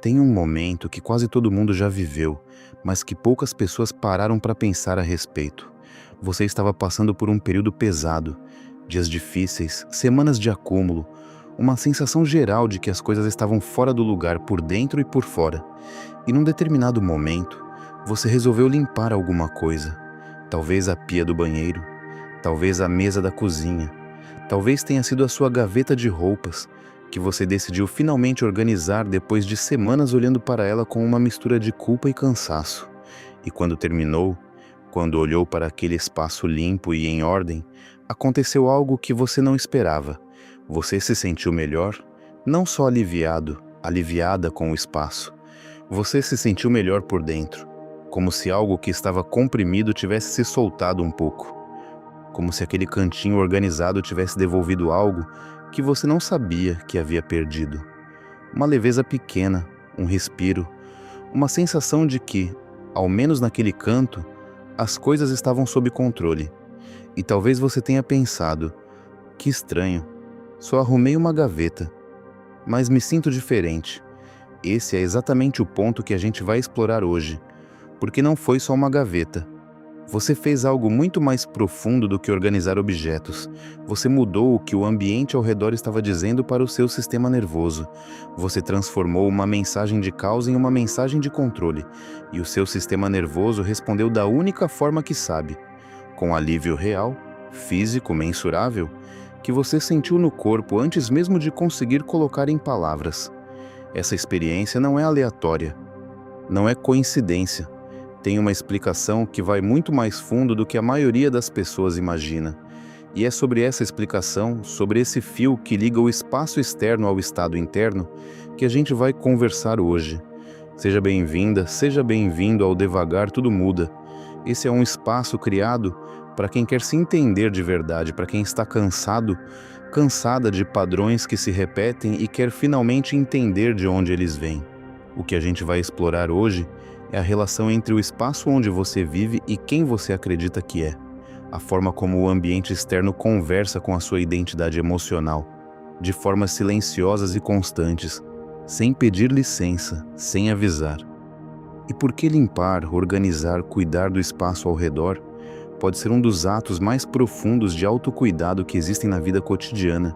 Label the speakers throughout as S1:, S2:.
S1: Tem um momento que quase todo mundo já viveu, mas que poucas pessoas pararam para pensar a respeito. Você estava passando por um período pesado, dias difíceis, semanas de acúmulo, uma sensação geral de que as coisas estavam fora do lugar por dentro e por fora. E num determinado momento, você resolveu limpar alguma coisa. Talvez a pia do banheiro, talvez a mesa da cozinha, talvez tenha sido a sua gaveta de roupas, que você decidiu finalmente organizar depois de semanas olhando para ela com uma mistura de culpa e cansaço. E quando terminou, quando olhou para aquele espaço limpo e em ordem, aconteceu algo que você não esperava. Você se sentiu melhor, não só aliviado, aliviada com o espaço. Você se sentiu melhor por dentro, como se algo que estava comprimido tivesse se soltado um pouco. Como se aquele cantinho organizado tivesse devolvido algo que você não sabia que havia perdido. Uma leveza pequena, um respiro, uma sensação de que, ao menos naquele canto, as coisas estavam sob controle. E talvez você tenha pensado, que estranho, só arrumei uma gaveta, mas me sinto diferente. Esse é exatamente o ponto que a gente vai explorar hoje, porque não foi só uma gaveta. Você fez algo muito mais profundo do que organizar objetos. Você mudou o que o ambiente ao redor estava dizendo para o seu sistema nervoso. Você transformou uma mensagem de causa em uma mensagem de controle. E o seu sistema nervoso respondeu da única forma que sabe, com alívio real, físico, mensurável, que você sentiu no corpo antes mesmo de conseguir colocar em palavras. Essa experiência não é aleatória, não é coincidência. Tem uma explicação que vai muito mais fundo do que a maioria das pessoas imagina. E é sobre essa explicação, sobre esse fio que liga o espaço externo ao estado interno, que a gente vai conversar hoje. Seja bem-vinda, seja bem-vindo ao Devagar Tudo Muda. Esse é um espaço criado para quem quer se entender de verdade, para quem está cansado, cansada de padrões que se repetem e quer finalmente entender de onde eles vêm. O que a gente vai explorar hoje é a relação entre o espaço onde você vive e quem você acredita que é. A forma como o ambiente externo conversa com a sua identidade emocional, de formas silenciosas e constantes, sem pedir licença, sem avisar. E por que limpar, organizar, cuidar do espaço ao redor pode ser um dos atos mais profundos de autocuidado que existem na vida cotidiana,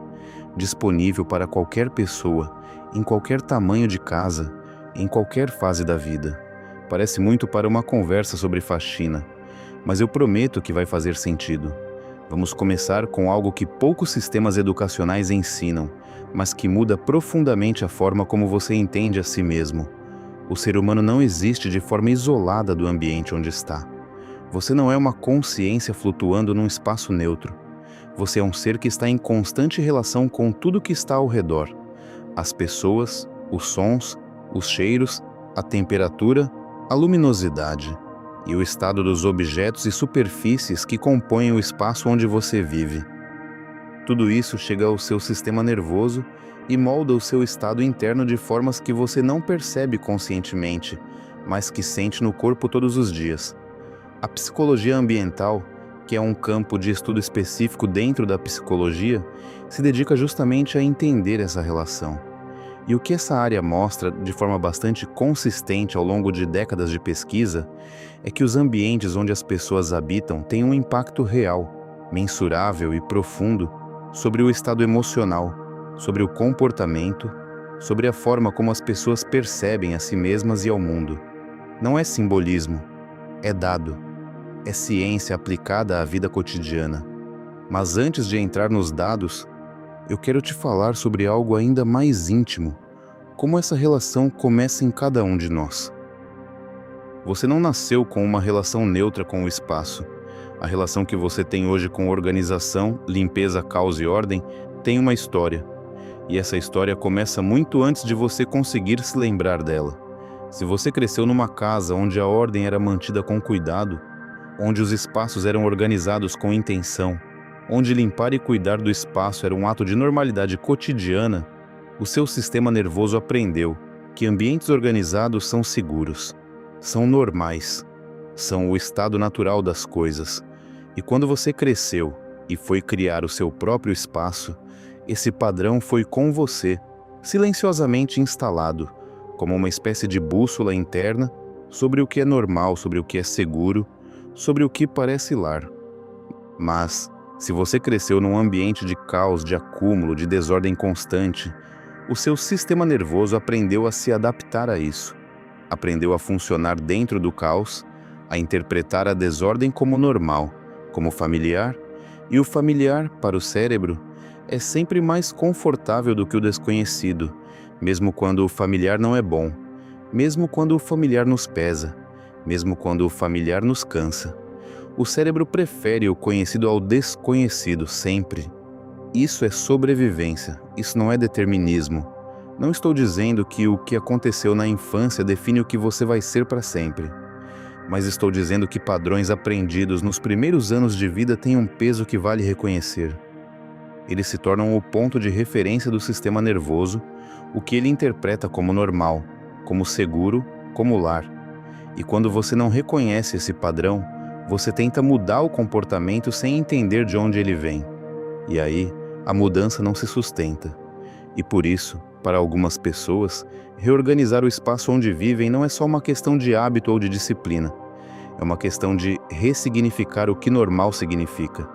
S1: disponível para qualquer pessoa, em qualquer tamanho de casa, em qualquer fase da vida. Parece muito para uma conversa sobre faxina, mas eu prometo que vai fazer sentido. Vamos começar com algo que poucos sistemas educacionais ensinam, mas que muda profundamente a forma como você entende a si mesmo. O ser humano não existe de forma isolada do ambiente onde está. Você não é uma consciência flutuando num espaço neutro. Você é um ser que está em constante relação com tudo que está ao redor. As pessoas, os sons, os cheiros, a temperatura, a luminosidade e o estado dos objetos e superfícies que compõem o espaço onde você vive. Tudo isso chega ao seu sistema nervoso e molda o seu estado interno de formas que você não percebe conscientemente, mas que sente no corpo todos os dias. A psicologia ambiental, que é um campo de estudo específico dentro da psicologia, se dedica justamente a entender essa relação. E o que essa área mostra de forma bastante consistente ao longo de décadas de pesquisa é que os ambientes onde as pessoas habitam têm um impacto real, mensurável e profundo sobre o estado emocional, sobre o comportamento, sobre a forma como as pessoas percebem a si mesmas e ao mundo. Não é simbolismo, é dado, é ciência aplicada à vida cotidiana. Mas antes de entrar nos dados, eu quero te falar sobre algo ainda mais íntimo, como essa relação começa em cada um de nós. Você não nasceu com uma relação neutra com o espaço. A relação que você tem hoje com organização, limpeza, caos e ordem tem uma história. E essa história começa muito antes de você conseguir se lembrar dela. Se você cresceu numa casa onde a ordem era mantida com cuidado, onde os espaços eram organizados com intenção, onde limpar e cuidar do espaço era um ato de normalidade cotidiana, o seu sistema nervoso aprendeu que ambientes organizados são seguros, são normais, são o estado natural das coisas. E quando você cresceu e foi criar o seu próprio espaço, esse padrão foi com você, silenciosamente instalado, como uma espécie de bússola interna sobre o que é normal, sobre o que é seguro, sobre o que parece lar. Mas, se você cresceu num ambiente de caos, de acúmulo, de desordem constante, o seu sistema nervoso aprendeu a se adaptar a isso. Aprendeu a funcionar dentro do caos, a interpretar a desordem como normal, como familiar, e o familiar, para o cérebro, é sempre mais confortável do que o desconhecido, mesmo quando o familiar não é bom, mesmo quando o familiar nos pesa, mesmo quando o familiar nos cansa. O cérebro prefere o conhecido ao desconhecido sempre. Isso é sobrevivência, isso não é determinismo. Não estou dizendo que o que aconteceu na infância define o que você vai ser para sempre. Mas estou dizendo que padrões aprendidos nos primeiros anos de vida têm um peso que vale reconhecer. Eles se tornam o ponto de referência do sistema nervoso, o que ele interpreta como normal, como seguro, como lar. E quando você não reconhece esse padrão, você tenta mudar o comportamento sem entender de onde ele vem. E aí, a mudança não se sustenta. E por isso, para algumas pessoas, reorganizar o espaço onde vivem não é só uma questão de hábito ou de disciplina. É uma questão de ressignificar o que normal significa,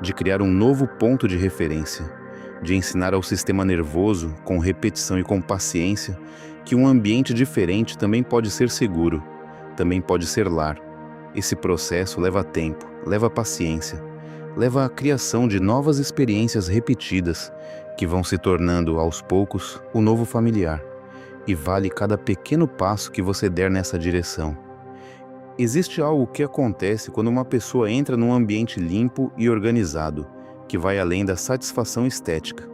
S1: de criar um novo ponto de referência, de ensinar ao sistema nervoso, com repetição e com paciência, que um ambiente diferente também pode ser seguro, também pode ser lar. Esse processo leva tempo, leva paciência, leva à criação de novas experiências repetidas, que vão se tornando, aos poucos, o novo familiar. E vale cada pequeno passo que você der nessa direção. Existe algo que acontece quando uma pessoa entra num ambiente limpo e organizado, que vai além da satisfação estética.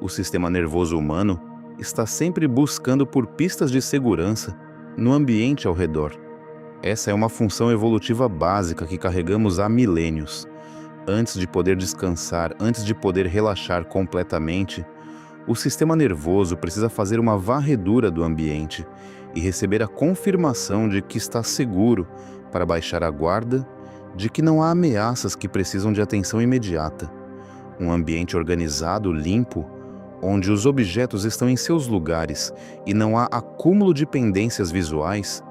S1: O sistema nervoso humano está sempre buscando por pistas de segurança no ambiente ao redor. Essa é uma função evolutiva básica que carregamos há milênios. Antes de poder descansar, antes de poder relaxar completamente, o sistema nervoso precisa fazer uma varredura do ambiente e receber a confirmação de que está seguro para baixar a guarda, de que não há ameaças que precisam de atenção imediata. Um ambiente organizado, limpo, onde os objetos estão em seus lugares e não há acúmulo de pendências visuais,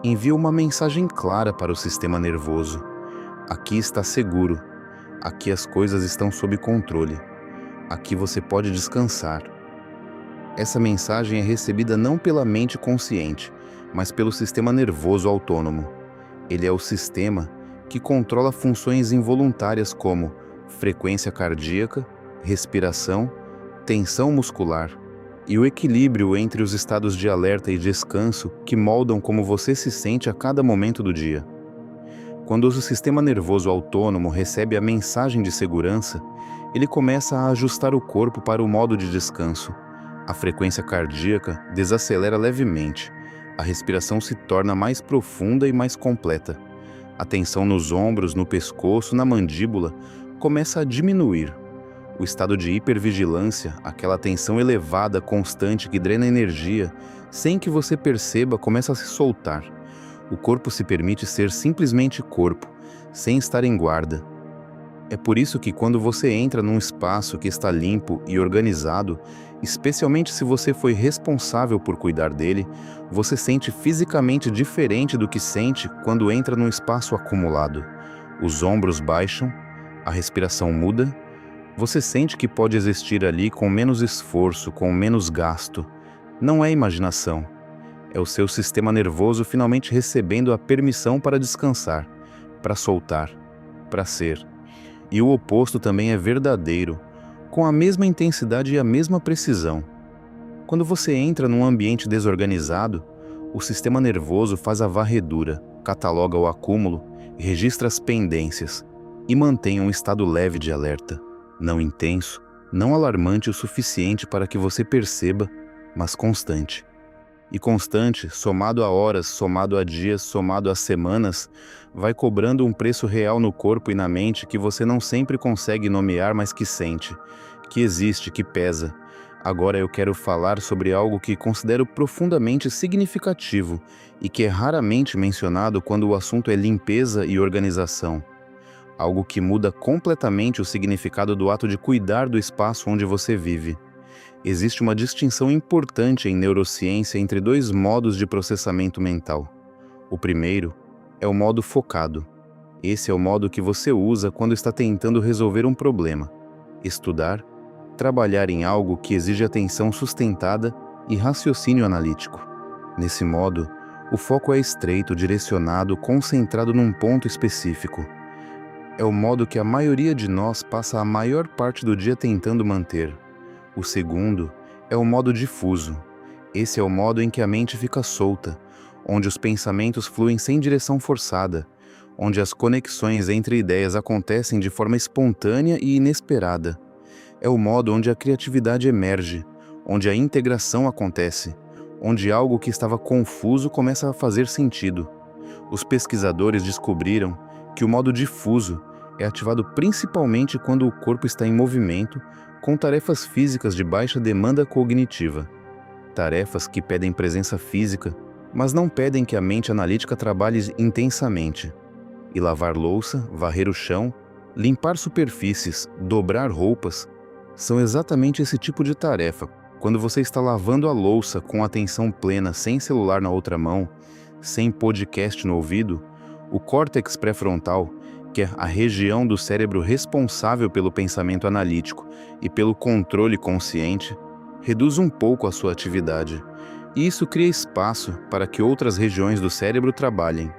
S1: envia uma mensagem clara para o sistema nervoso. Aqui está seguro. Aqui as coisas estão sob controle. Aqui você pode descansar. Essa mensagem é recebida não pela mente consciente, mas pelo sistema nervoso autônomo. Ele é o sistema que controla funções involuntárias como frequência cardíaca, respiração, tensão muscular e o equilíbrio entre os estados de alerta e descanso que moldam como você se sente a cada momento do dia. Quando o sistema nervoso autônomo recebe a mensagem de segurança, ele começa a ajustar o corpo para o modo de descanso. A frequência cardíaca desacelera levemente, a respiração se torna mais profunda e mais completa. A tensão nos ombros, no pescoço, na mandíbula, começa a diminuir. O estado de hipervigilância, aquela tensão elevada, constante que drena energia, sem que você perceba, começa a se soltar. O corpo se permite ser simplesmente corpo, sem estar em guarda. É por isso que quando você entra num espaço que está limpo e organizado, especialmente se você foi responsável por cuidar dele, você sente fisicamente diferente do que sente quando entra num espaço acumulado. Os ombros baixam, a respiração muda, você sente que pode existir ali com menos esforço, com menos gasto. Não é imaginação. É o seu sistema nervoso finalmente recebendo a permissão para descansar, para soltar, para ser. E o oposto também é verdadeiro, com a mesma intensidade e a mesma precisão. Quando você entra num ambiente desorganizado, o sistema nervoso faz a varredura, cataloga o acúmulo, registra as pendências e mantém um estado leve de alerta, não intenso, não alarmante o suficiente para que você perceba, mas constante. E constante, somado a horas, somado a dias, somado a semanas, vai cobrando um preço real no corpo e na mente que você não sempre consegue nomear, mas que sente, que existe, que pesa. Agora eu quero falar sobre algo que considero profundamente significativo e que é raramente mencionado quando o assunto é limpeza e organização. Algo que muda completamente o significado do ato de cuidar do espaço onde você vive. Existe uma distinção importante em neurociência entre dois modos de processamento mental. O primeiro é o modo focado. Esse é o modo que você usa quando está tentando resolver um problema, estudar, trabalhar em algo que exige atenção sustentada e raciocínio analítico. Nesse modo, o foco é estreito, direcionado, concentrado num ponto específico. É o modo que a maioria de nós passa a maior parte do dia tentando manter. O segundo é o modo difuso. Esse é o modo em que a mente fica solta, onde os pensamentos fluem sem direção forçada, onde as conexões entre ideias acontecem de forma espontânea e inesperada. É o modo onde a criatividade emerge, onde a integração acontece, onde algo que estava confuso começa a fazer sentido. Os pesquisadores descobriram que o modo difuso é ativado principalmente quando o corpo está em movimento, com tarefas físicas de baixa demanda cognitiva. Tarefas que pedem presença física, mas não pedem que a mente analítica trabalhe intensamente. E lavar louça, varrer o chão, limpar superfícies, dobrar roupas, são exatamente esse tipo de tarefa. Quando você está lavando a louça com atenção plena, sem celular na outra mão, sem podcast no ouvido, o córtex pré-frontal, que é a região do cérebro responsável pelo pensamento analítico e pelo controle consciente, reduz um pouco a sua atividade. E isso cria espaço para que outras regiões do cérebro trabalhem,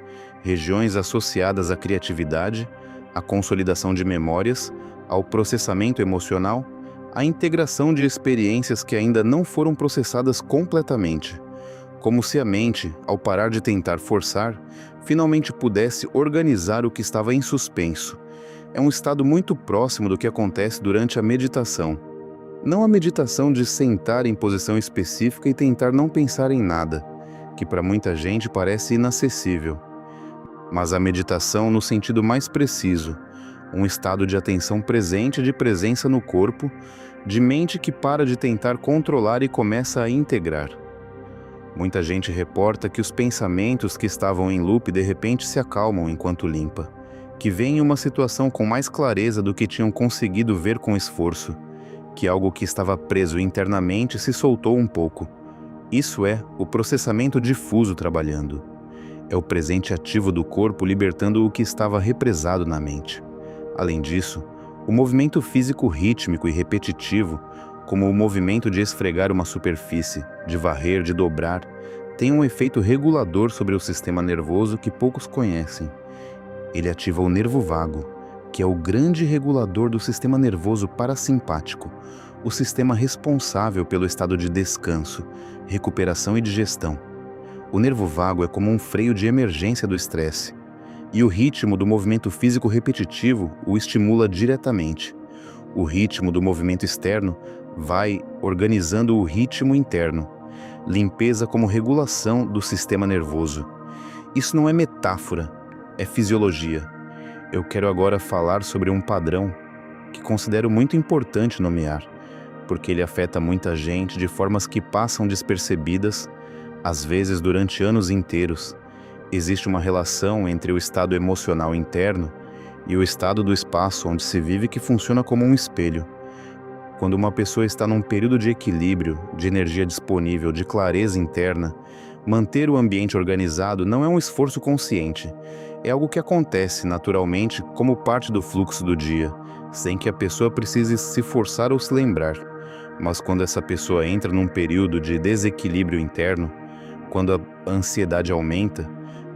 S1: regiões associadas à criatividade, à consolidação de memórias, ao processamento emocional, à integração de experiências que ainda não foram processadas completamente, como se a mente, ao parar de tentar forçar, finalmente pudesse organizar o que estava em suspenso. É um estado muito próximo do que acontece durante a meditação. Não a meditação de sentar em posição específica e tentar não pensar em nada, que para muita gente parece inacessível, mas a meditação no sentido mais preciso, um estado de atenção presente, de presença no corpo, de mente que para de tentar controlar e começa a integrar. Muita gente reporta que os pensamentos que estavam em loop de repente se acalmam enquanto limpa, que veem uma situação com mais clareza do que tinham conseguido ver com esforço, que algo que estava preso internamente se soltou um pouco. Isso é o processamento difuso trabalhando. É o presente ativo do corpo libertando o que estava represado na mente. Além disso, o movimento físico rítmico e repetitivo, como o movimento de esfregar uma superfície, de varrer, de dobrar, tem um efeito regulador sobre o sistema nervoso que poucos conhecem. Ele ativa o nervo vago, que é o grande regulador do sistema nervoso parasimpático, o sistema responsável pelo estado de descanso, recuperação e digestão. O nervo vago é como um freio de emergência do estresse, e o ritmo do movimento físico repetitivo o estimula diretamente. O ritmo do movimento externo vai organizando o ritmo interno. Limpeza como regulação do sistema nervoso. Isso não é metáfora, é fisiologia. Eu quero agora falar sobre um padrão que considero muito importante nomear, porque ele afeta muita gente de formas que passam despercebidas, às vezes durante anos inteiros. Existe uma relação entre o estado emocional interno e o estado do espaço onde se vive que funciona como um espelho. Quando uma pessoa está num período de equilíbrio, de energia disponível, de clareza interna, manter o ambiente organizado não é um esforço consciente. É algo que acontece naturalmente como parte do fluxo do dia, sem que a pessoa precise se forçar ou se lembrar. Mas quando essa pessoa entra num período de desequilíbrio interno, quando a ansiedade aumenta,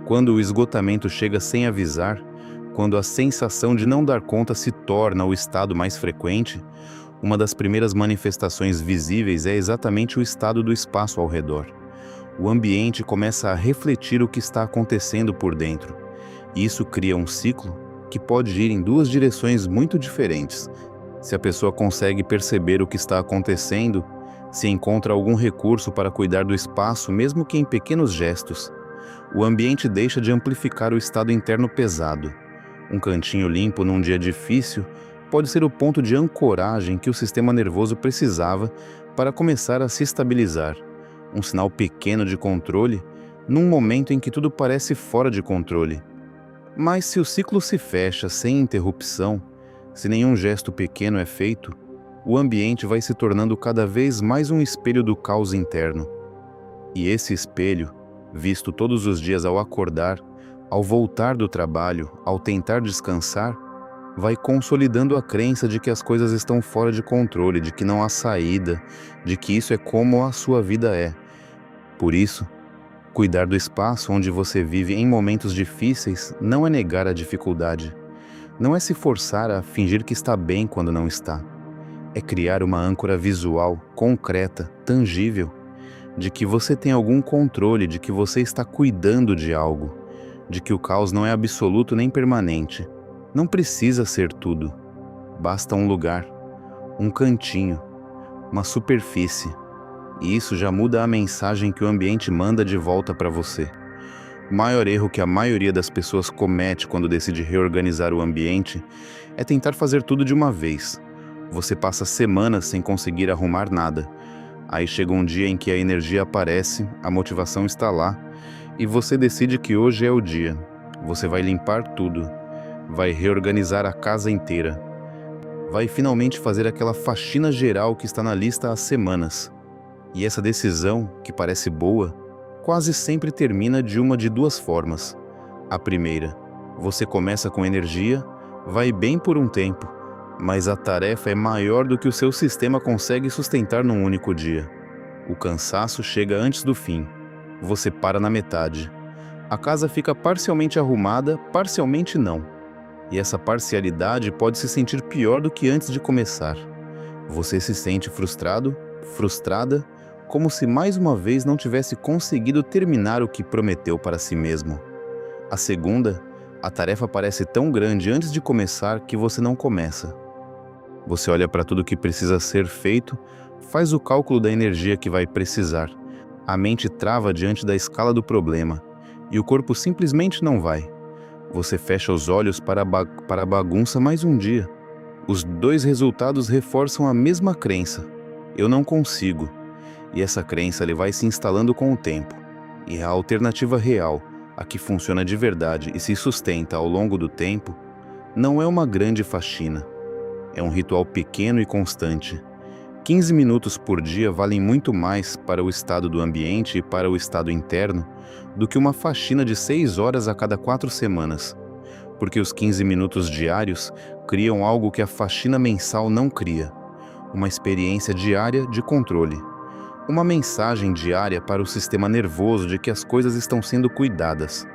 S1: quando o esgotamento chega sem avisar, quando a sensação de não dar conta se torna o estado mais frequente, uma das primeiras manifestações visíveis é exatamente o estado do espaço ao redor. O ambiente começa a refletir o que está acontecendo por dentro. E isso cria um ciclo que pode ir em duas direções muito diferentes. Se a pessoa consegue perceber o que está acontecendo, se encontra algum recurso para cuidar do espaço, mesmo que em pequenos gestos, o ambiente deixa de amplificar o estado interno pesado. Um cantinho limpo num dia difícil pode ser o ponto de ancoragem que o sistema nervoso precisava para começar a se estabilizar. Um sinal pequeno de controle num momento em que tudo parece fora de controle. Mas se o ciclo se fecha sem interrupção, se nenhum gesto pequeno é feito, o ambiente vai se tornando cada vez mais um espelho do caos interno. E esse espelho, visto todos os dias ao acordar, ao voltar do trabalho, ao tentar descansar, vai consolidando a crença de que as coisas estão fora de controle, de que não há saída, de que isso é como a sua vida é. Por isso, cuidar do espaço onde você vive em momentos difíceis não é negar a dificuldade. Não é se forçar a fingir que está bem quando não está. É criar uma âncora visual, concreta, tangível, de que você tem algum controle, de que você está cuidando de algo, de que o caos não é absoluto nem permanente. Não precisa ser tudo. Basta um lugar, um cantinho, uma superfície. E isso já muda a mensagem que o ambiente manda de volta para você. O maior erro que a maioria das pessoas comete quando decide reorganizar o ambiente é tentar fazer tudo de uma vez. Você passa semanas sem conseguir arrumar nada. Aí chega um dia em que a energia aparece, a motivação está lá, e você decide que hoje é o dia. Você vai limpar tudo, vai reorganizar a casa inteira, vai finalmente fazer aquela faxina geral que está na lista há semanas. E essa decisão, que parece boa, quase sempre termina de uma de duas formas. A primeira, você começa com energia, vai bem por um tempo, mas a tarefa é maior do que o seu sistema consegue sustentar num único dia. O cansaço chega antes do fim. Você para na metade. A casa fica parcialmente arrumada, parcialmente não. E essa parcialidade pode se sentir pior do que antes de começar. Você se sente frustrado, frustrada, como se mais uma vez não tivesse conseguido terminar o que prometeu para si mesmo. A segunda, a tarefa parece tão grande antes de começar que você não começa. Você olha para tudo que precisa ser feito, faz o cálculo da energia que vai precisar. A mente trava diante da escala do problema e o corpo simplesmente não vai. Você fecha os olhos para a bagunça mais um dia. Os dois resultados reforçam a mesma crença. Eu não consigo. E essa crença vai se instalando com o tempo. E a alternativa real, a que funciona de verdade e se sustenta ao longo do tempo, não é uma grande faxina. É um ritual pequeno e constante. 15 minutos por dia valem muito mais para o estado do ambiente e para o estado interno do que uma faxina de 6 horas a cada 4 semanas. Porque os 15 minutos diários criam algo que a faxina mensal não cria. Uma experiência diária de controle. Uma mensagem diária para o sistema nervoso de que as coisas estão sendo cuidadas.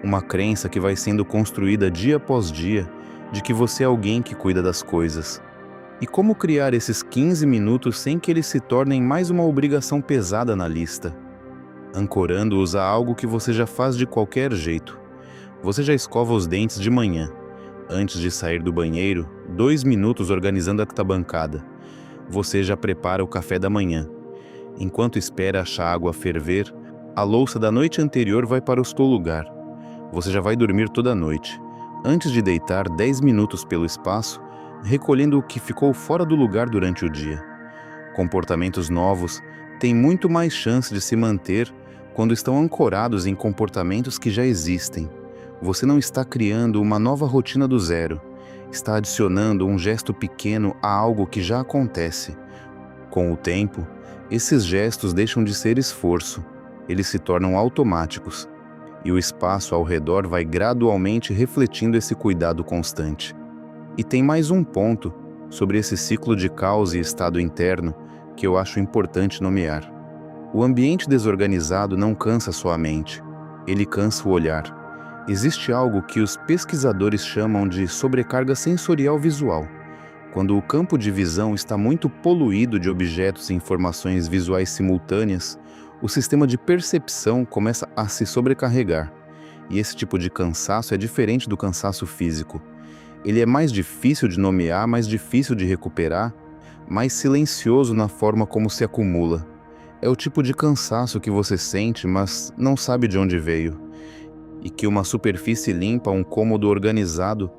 S1: Uma crença que vai sendo construída dia após dia de que você é alguém que cuida das coisas. E como criar esses 15 minutos sem que eles se tornem mais uma obrigação pesada na lista? Ancorando-os a algo que você já faz de qualquer jeito. Você já escova os dentes de manhã. Antes de sair do banheiro, 2 minutos organizando a bancada. Você já prepara o café da manhã. Enquanto espera a água ferver, a louça da noite anterior vai para o seu lugar. Você já vai dormir toda a noite. Antes de deitar 10 minutos pelo espaço, recolhendo o que ficou fora do lugar durante o dia. Comportamentos novos têm muito mais chance de se manter quando estão ancorados em comportamentos que já existem. Você não está criando uma nova rotina do zero, está adicionando um gesto pequeno a algo que já acontece. Com o tempo, esses gestos deixam de ser esforço, eles se tornam automáticos, e o espaço ao redor vai gradualmente refletindo esse cuidado constante. E tem mais um ponto sobre esse ciclo de caos e estado interno que eu acho importante nomear. O ambiente desorganizado não cansa só a mente, ele cansa o olhar. Existe algo que os pesquisadores chamam de sobrecarga sensorial visual. Quando o campo de visão está muito poluído de objetos e informações visuais simultâneas, o sistema de percepção começa a se sobrecarregar. E esse tipo de cansaço é diferente do cansaço físico. Ele é mais difícil de nomear, mais difícil de recuperar, mais silencioso na forma como se acumula. É o tipo de cansaço que você sente, mas não sabe de onde veio. E que uma superfície limpa, um cômodo organizado,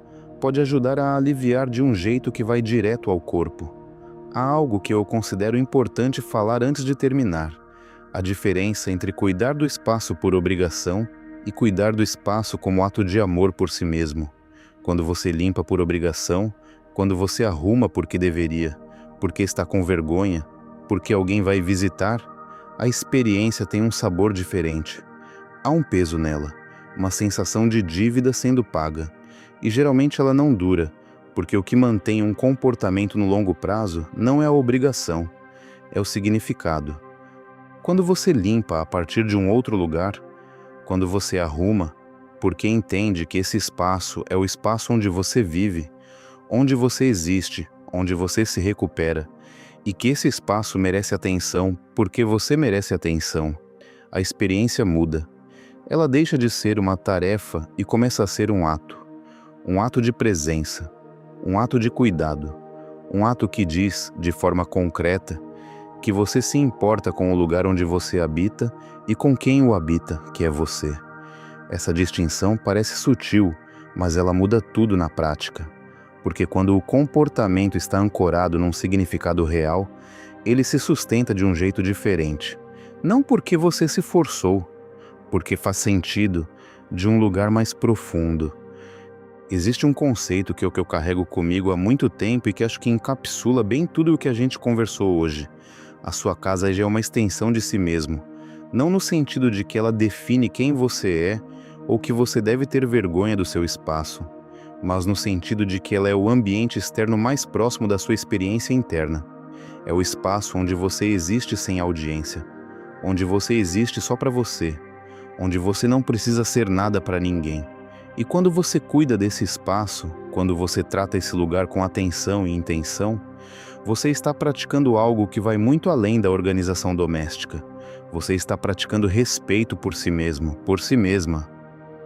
S1: pode ajudar a aliviar de um jeito que vai direto ao corpo. Há algo que eu considero importante falar antes de terminar. A diferença entre cuidar do espaço por obrigação e cuidar do espaço como ato de amor por si mesmo. Quando você limpa por obrigação, quando você arruma porque deveria, porque está com vergonha, porque alguém vai visitar, a experiência tem um sabor diferente. Há um peso nela, uma sensação de dívida sendo paga, e geralmente ela não dura, porque o que mantém um comportamento no longo prazo não é a obrigação, é o significado. Quando você limpa a partir de um outro lugar, quando você arruma, porque entende que esse espaço é o espaço onde você vive, onde você existe, onde você se recupera, e que esse espaço merece atenção porque você merece atenção, a experiência muda. Ela deixa de ser uma tarefa e começa a ser um ato de presença, um ato de cuidado, um ato que diz, de forma concreta, que você se importa com o lugar onde você habita e com quem o habita, que é você. Essa distinção parece sutil, mas ela muda tudo na prática. Porque quando o comportamento está ancorado num significado real, ele se sustenta de um jeito diferente. Não porque você se forçou, porque faz sentido de um lugar mais profundo. Existe um conceito que eu carrego comigo há muito tempo e que acho que encapsula bem tudo o que a gente conversou hoje. A sua casa já é uma extensão de si mesmo, não no sentido de que ela define quem você é ou que você deve ter vergonha do seu espaço, mas no sentido de que ela é o ambiente externo mais próximo da sua experiência interna. É o espaço onde você existe sem audiência, onde você existe só para você, onde você não precisa ser nada para ninguém. E quando você cuida desse espaço, quando você trata esse lugar com atenção e intenção, você está praticando algo que vai muito além da organização doméstica. Você está praticando respeito por si mesmo, por si mesma.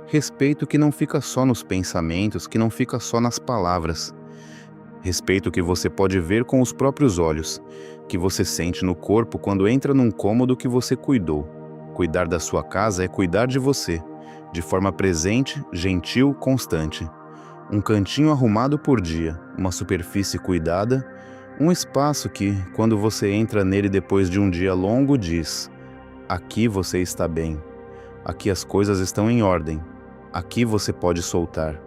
S1: Respeito que não fica só nos pensamentos, que não fica só nas palavras. Respeito que você pode ver com os próprios olhos, que você sente no corpo quando entra num cômodo que você cuidou. Cuidar da sua casa é cuidar de você, de forma presente, gentil, constante. Um cantinho arrumado por dia, uma superfície cuidada, um espaço que, quando você entra nele depois de um dia longo, diz: aqui você está bem, aqui as coisas estão em ordem, aqui você pode soltar.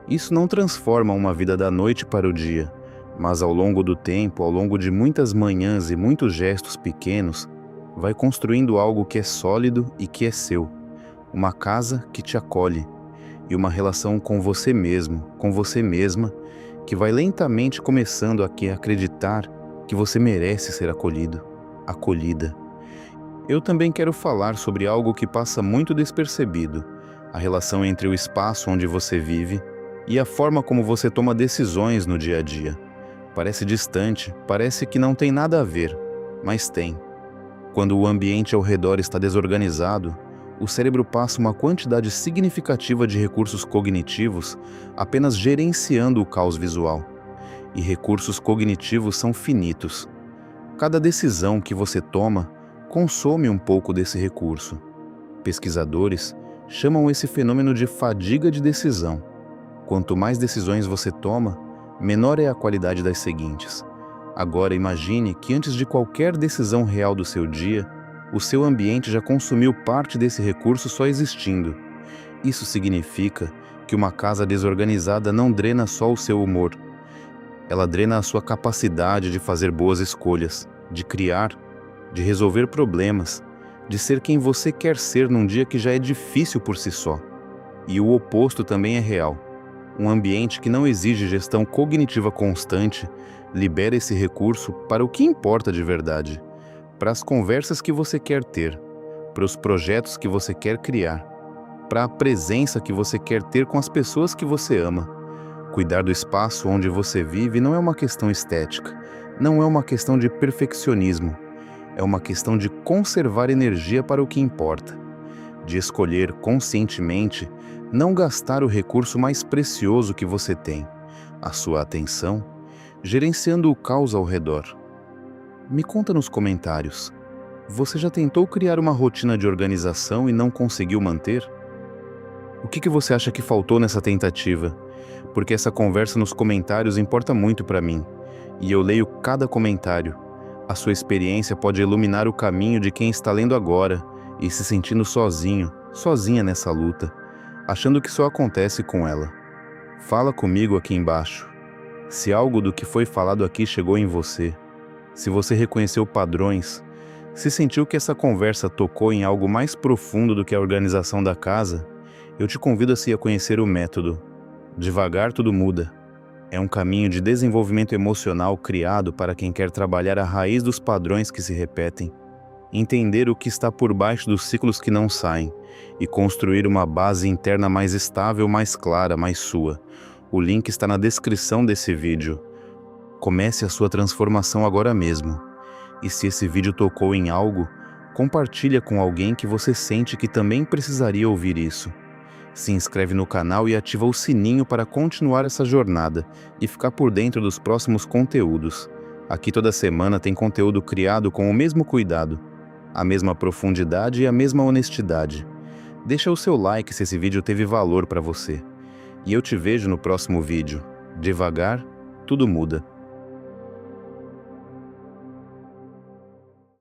S1: Isso não transforma uma vida da noite para o dia, mas ao longo do tempo, ao longo de muitas manhãs e muitos gestos pequenos, vai construindo algo que é sólido e que é seu. Uma casa que te acolhe e uma relação com você mesmo, com você mesma, que vai lentamente começando a acreditar que você merece ser acolhido, acolhida. Eu também quero falar sobre algo que passa muito despercebido, a relação entre o espaço onde você vive e a forma como você toma decisões no dia a dia. Parece distante, parece que não tem nada a ver, mas tem. Quando o ambiente ao redor está desorganizado, o cérebro passa uma quantidade significativa de recursos cognitivos apenas gerenciando o caos visual. E recursos cognitivos são finitos. Cada decisão que você toma consome um pouco desse recurso. Pesquisadores chamam esse fenômeno de fadiga de decisão. Quanto mais decisões você toma, menor é a qualidade das seguintes. Agora imagine que antes de qualquer decisão real do seu dia, o seu ambiente já consumiu parte desse recurso só existindo. Isso significa que uma casa desorganizada não drena só o seu humor. Ela drena a sua capacidade de fazer boas escolhas, de criar, de resolver problemas, de ser quem você quer ser num dia que já é difícil por si só. E o oposto também é real. Um ambiente que não exige gestão cognitiva constante libera esse recurso para o que importa de verdade, para as conversas que você quer ter, para os projetos que você quer criar, para a presença que você quer ter com as pessoas que você ama. Cuidar do espaço onde você vive não é uma questão estética, não é uma questão de perfeccionismo, é uma questão de conservar energia para o que importa, de escolher conscientemente não gastar o recurso mais precioso que você tem, a sua atenção, gerenciando o caos ao redor. Me conta nos comentários, você já tentou criar uma rotina de organização e não conseguiu manter? O que você acha que faltou nessa tentativa? Porque essa conversa nos comentários importa muito para mim, e eu leio cada comentário. A sua experiência pode iluminar o caminho de quem está lendo agora e se sentindo sozinho, sozinha nessa luta, achando que só acontece com ela. Fala comigo aqui embaixo. Se algo do que foi falado aqui chegou em você, Se você reconheceu padrões, se sentiu que essa conversa tocou em algo mais profundo do que a organização da casa, eu te convido a conhecer o método. Devagar tudo muda. É um caminho de desenvolvimento emocional criado para quem quer trabalhar a raiz dos padrões que se repetem, entender o que está por baixo dos ciclos que não saem e construir uma base interna mais estável, mais clara, mais sua. O link está na descrição desse vídeo. Comece a sua transformação agora mesmo. E se esse vídeo tocou em algo, compartilha com alguém que você sente que também precisaria ouvir isso. Se inscreve no canal e ativa o sininho para continuar essa jornada e ficar por dentro dos próximos conteúdos. Aqui toda semana tem conteúdo criado com o mesmo cuidado, a mesma profundidade e a mesma honestidade. Deixa o seu like se esse vídeo teve valor para você. E eu te vejo no próximo vídeo. Devagar, tudo muda.